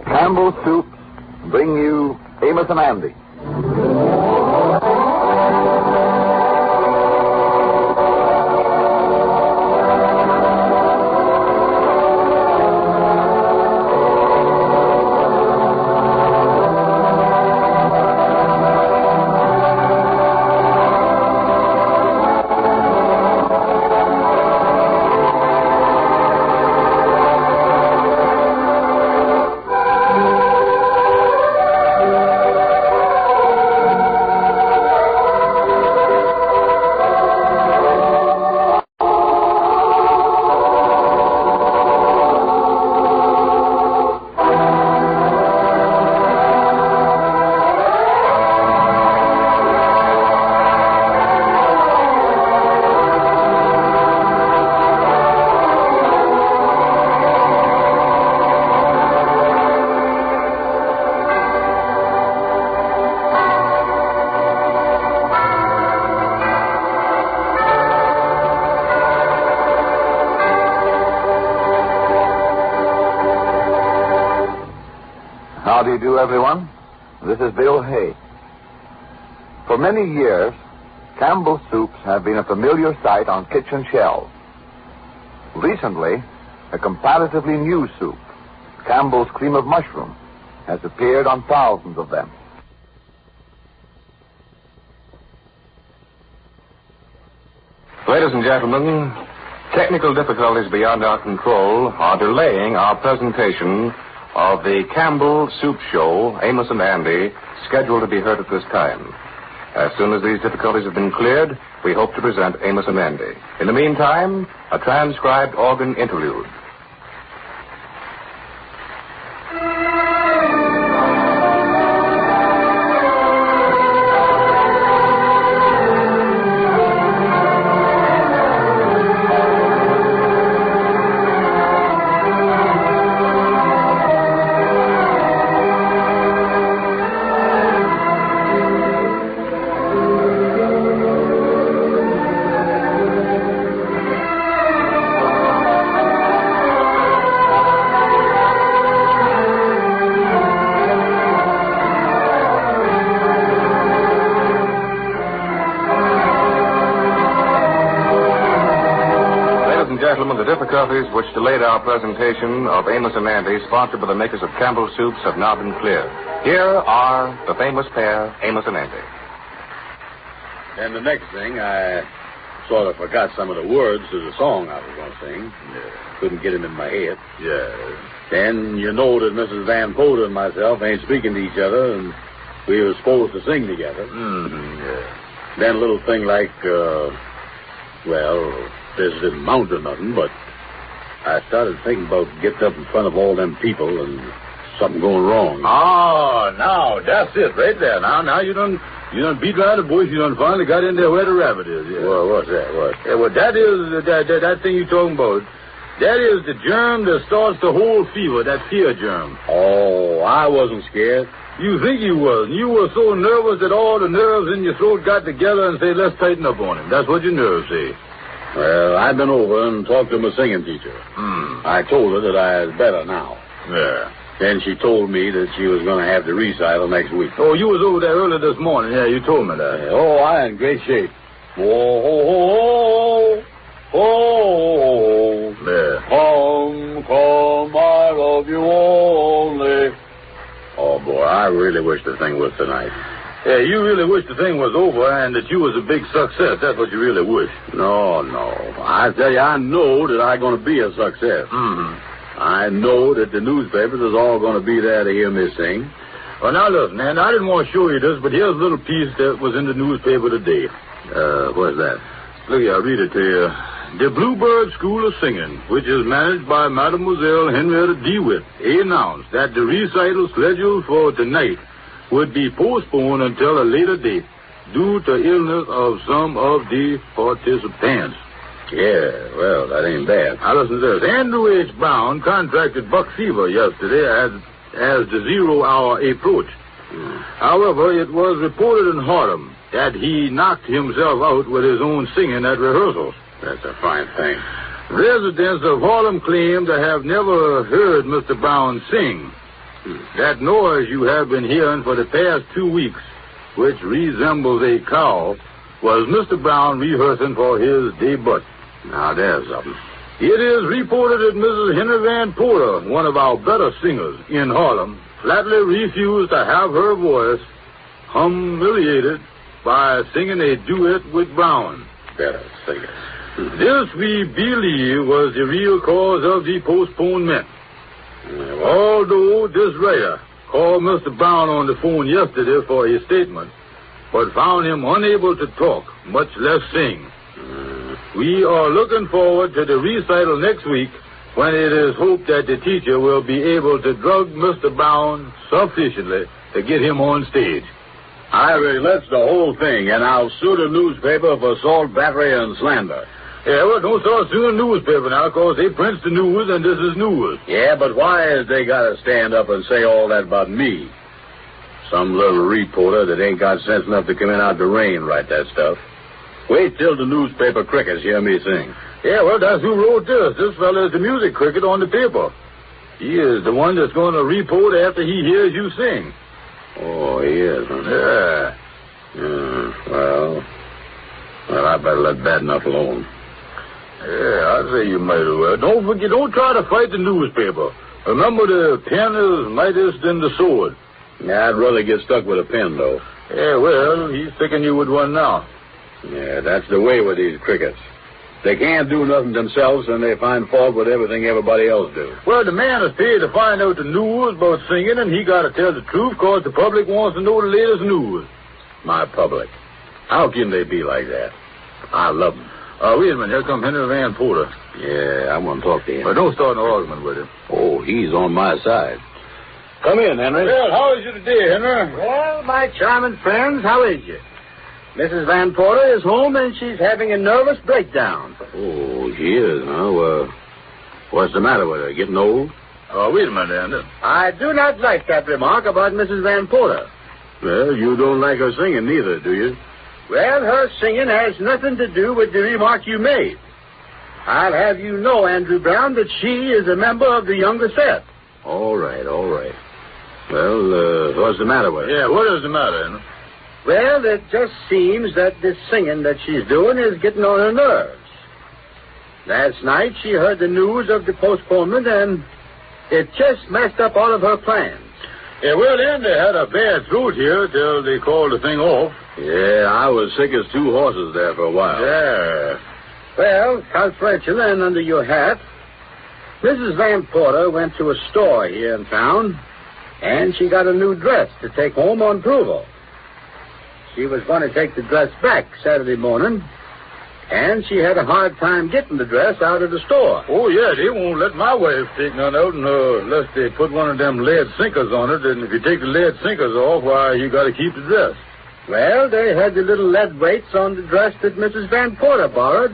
Campbell's Soup bring you Amos and Andy. How do you do, everyone? This is Bill Hay. For many years, Campbell's soups have been a familiar sight on kitchen shelves. Recently, a comparatively new soup, Campbell's Cream of Mushroom, has appeared on thousands of them. Ladies and gentlemen, technical difficulties beyond our control are delaying our presentation of the Campbell Soup Show, Amos and Andy, scheduled to be heard at this time. As soon as these difficulties have been cleared, we hope to present Amos and Andy. In the meantime, a transcribed organ interlude. Gentlemen, the difficulties which delayed our presentation of Amos and Andy, sponsored by the makers of Campbell Soups, have now been cleared. Here are the famous pair, Amos and Andy. And the next thing, I sort of forgot some of the words to the song I was going to sing. Couldn't get them in my head. Then you know that Mrs. Van Poder and myself ain't speaking to each other, and we were supposed to sing together. Then a little thing like, this didn't amount to nothing, but I started thinking about getting up in front of all them people and something going wrong. Oh, now, that's it right there. Now you done beat around the bush. You done finally got in there where the rabbit is. Yeah. Well, what's that? What? Yeah, well, that is that thing you talking about. That is the germ that starts the whole fever, that fear germ. Oh, I wasn't scared. You think you was. You were so nervous that all the nerves in your throat got together and said, let's tighten up on him. That's what your nerves say. Well, I've been over and talked to my singing teacher. I told her that I was better now. Yeah. Then she told me that she was going to have the recital next week. Oh, you was over there early this morning. Yeah, you told me that. Yeah. Oh, I'm in great shape. Oh, yeah. Come, I love you only. Oh, boy, I really wish the thing was tonight. Yeah, you really wish the thing was over and that you was a big success. That's what you really wish. No. I tell you, I know that I'm going to be a success. I know that the newspapers is all going to be there to hear me sing. Well, now, look, man, I didn't want to show you this, but here's a little piece that was in the newspaper today. What's that? Look here, I'll read it to you. The Bluebird School of Singing, which is managed by Mademoiselle Henrietta DeWitt, announced that the recital scheduled for tonight would be postponed until a later date due to illness of some of the participants. Yeah, well, that ain't bad. Now, listen to this. Andrew H. Brown contracted buck fever yesterday as the 0 hour approached. However, it was reported in Harlem that he knocked himself out with his own singing at rehearsals. That's a fine thing. Residents of Harlem claim to have never heard Mr. Brown sing. That noise you have been hearing for the past 2 weeks, which resembles a cow, was Mr. Brown rehearsing for his debut. Now, there's something. It is reported that Mrs. Henry Van Porter, one of our better singers in Harlem, flatly refused to have her voice humiliated by singing a duet with Brown. Better singer. This, we believe, was the real cause of the postponement. Although this writer called Mr. Brown on the phone yesterday for his statement, but found him unable to talk, much less sing. We are looking forward to the recital next week, when it is hoped that the teacher will be able to drug Mr. Brown sufficiently to get him on stage. That's the whole thing, and I'll sue the newspaper for assault, battery, and slander. Yeah, well, don't start suing the newspaper now, because they print the news, and this is news. Yeah, but why has they got to stand up and say all that about me? Some little reporter that ain't got sense enough to come in out the rain write that stuff. Wait till the newspaper crickets hear me sing. Yeah, well, that's who wrote this. This fella is the music cricket on the paper. He is the one that's going to report after he hears you sing. Oh, he is, huh? Yeah. Well, I better let bad enough alone. Yeah, I say you might as well. Don't forget, don't try to fight the newspaper. Remember, the pen is mightier than the sword. Yeah, I'd rather get stuck with a pen, though. Yeah, well, he's sticking you with one now. Yeah, that's the way with these crickets. They can't do nothing themselves, and they find fault with everything everybody else do. Well, the man is paid to find out the news about singing, and he got to tell the truth because the public wants to know the latest news. My public. How can they be like that? I love them. Wait a minute. Here comes Henry Van Porter. Yeah, I want to talk to him. But don't start an argument with him. Oh, he's on my side. Come in, Henry. Well, how is you today, Henry? Well, my charming friends, how is you? Mrs. Van Porter is home, and she's having a nervous breakdown. Oh, she is, huh? What's the matter with her? Getting old? Wait a minute, Andy. I do not like that remark about Mrs. Van Porter. Well, you don't like her singing neither, do you? Well, her singing has nothing to do with the remark you made. I'll have you know, Andrew Brown, that she is a member of the younger set. All right. Well, what's the matter with her? Yeah, what is the matter, Andy? Well, it just seems that this singing that she's doing is getting on her nerves. Last night, she heard the news of the postponement, and it just messed up all of her plans. Yeah, well, Andy had a bad throat here till they called the thing off. Yeah, I was sick as two horses there for a while. Yeah. Well, confidential and under your hat, Mrs. Van Porter went to a store here in town, and she got a new dress to take home on approval. She was going to take the dress back Saturday morning, and she had a hard time getting the dress out of the store. Oh, yeah, they won't let my wife take none out unless they put one of them lead sinkers on it. And if you take the lead sinkers off, why, you got to keep the dress. Well, they had the little lead weights on the dress that Mrs. Van Porter borrowed,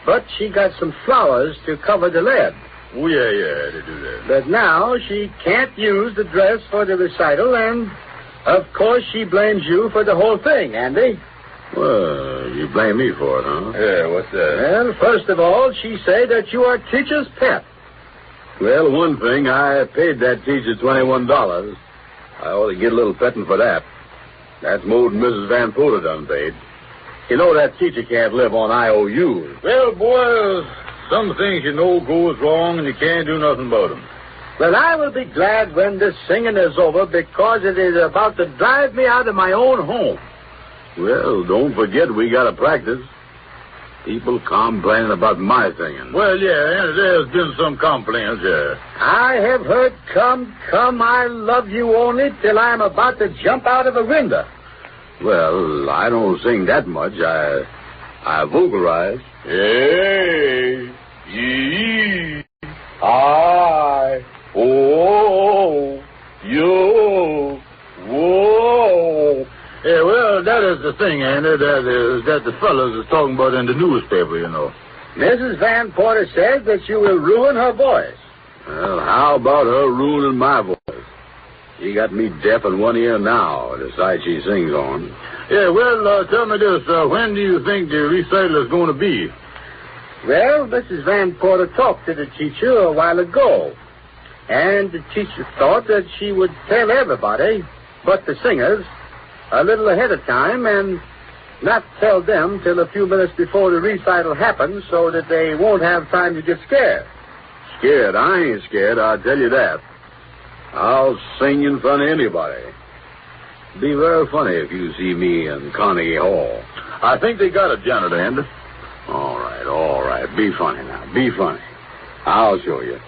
but she got some flowers to cover the lead. Oh, yeah, they do that. But now she can't use the dress for the recital, and, of course, she blames you for the whole thing, Andy. Well, you blame me for it, huh? Yeah, what's that? Well, first of all, she said that you are teacher's pet. Well, one thing, I paid that teacher $21. I ought to get a little petting for that. That's more than Mrs. Van Porter done paid. You know that teacher can't live on IOUs. Well, boy, some things you know goes wrong and you can't do nothing about them. Well, I will be glad when this singing is over because it is about to drive me out of my own home. Well, don't forget we got to practice. People complaining about my singing. Well, yeah, there's been some complaints, yeah. I have heard come, I love you only till I'm about to jump out of a window. Well, I don't sing that much. I vocalize. Hey, ye, I, oh, you, whoa. Yeah, well, that is the thing, Andy, that the fellas is talking about in the newspaper, you know. Mrs. Van Porter says that you will ruin her voice. Well, how about her ruining my voice? She got me deaf in one ear now, the side she sings on. Yeah, well, tell me this, when do you think the recital is going to be? Well, Mrs. Van Porter talked to the teacher a while ago. And the teacher thought that she would tell everybody but the singers a little ahead of time and not tell them till a few minutes before the recital happens so that they won't have time to get scared. Scared? I ain't scared, I'll tell you that. I'll sing in front of anybody. Be very funny if you see me in Carnegie Hall. I think they got it, Janitor Andy. All right. Be funny now. Be funny. I'll show you.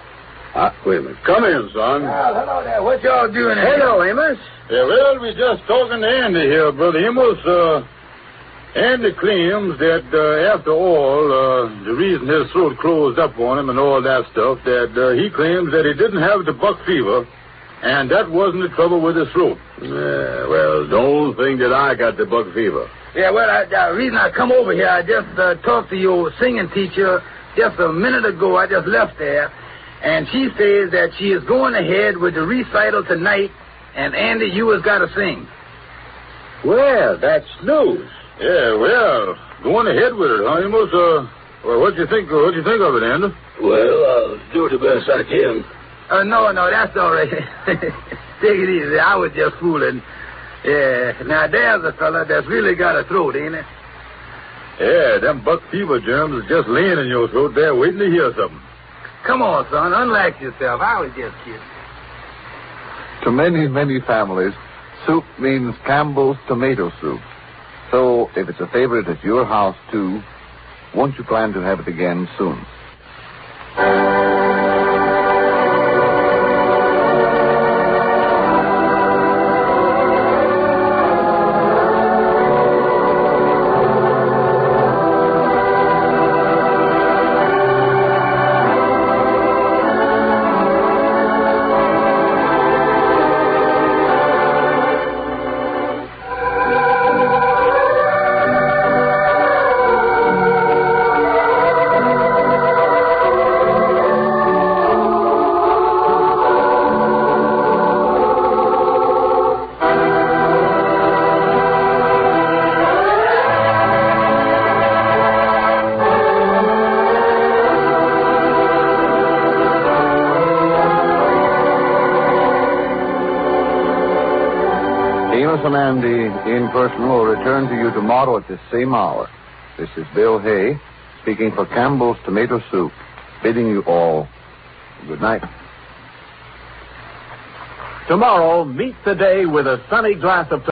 Wait a minute. Come in, son. Well, hello there. What y'all doing here? Hello, Amos. Yeah, well, we just talking to Andy here, Brother Amos. Andy claims that after all, the reason his throat closed up on him and all that stuff, that he claims that he didn't have the buck fever, and that wasn't the trouble with his throat. Yeah, well, don't think that I got the buck fever. Yeah, well, the reason I come over here, I just talked to your singing teacher just a minute ago. I just left there, and she says that she is going ahead with the recital tonight, and Andy, you has got to sing. Well, that's news. Yeah, well, going ahead with it, huh, Amos? Well, what you think of it, Andy? Well, I'll do the best I can. No, that's all right. Take it easy. I was just fooling. Yeah, now there's a fella that's really got a throat, ain't it? Yeah, them buck fever germs is just laying in your throat there waiting to hear something. Come on, son, unlax yourself. I was just kidding. To many, many families, soup means Campbell's tomato soup. So, if it's a favorite at your house, too, won't you plan to have it again soon? Amos and Andy in person will return to you tomorrow at this same hour. This is Bill Hay, speaking for Campbell's Tomato Soup, bidding you all good night. Tomorrow, meet the day with a sunny glass of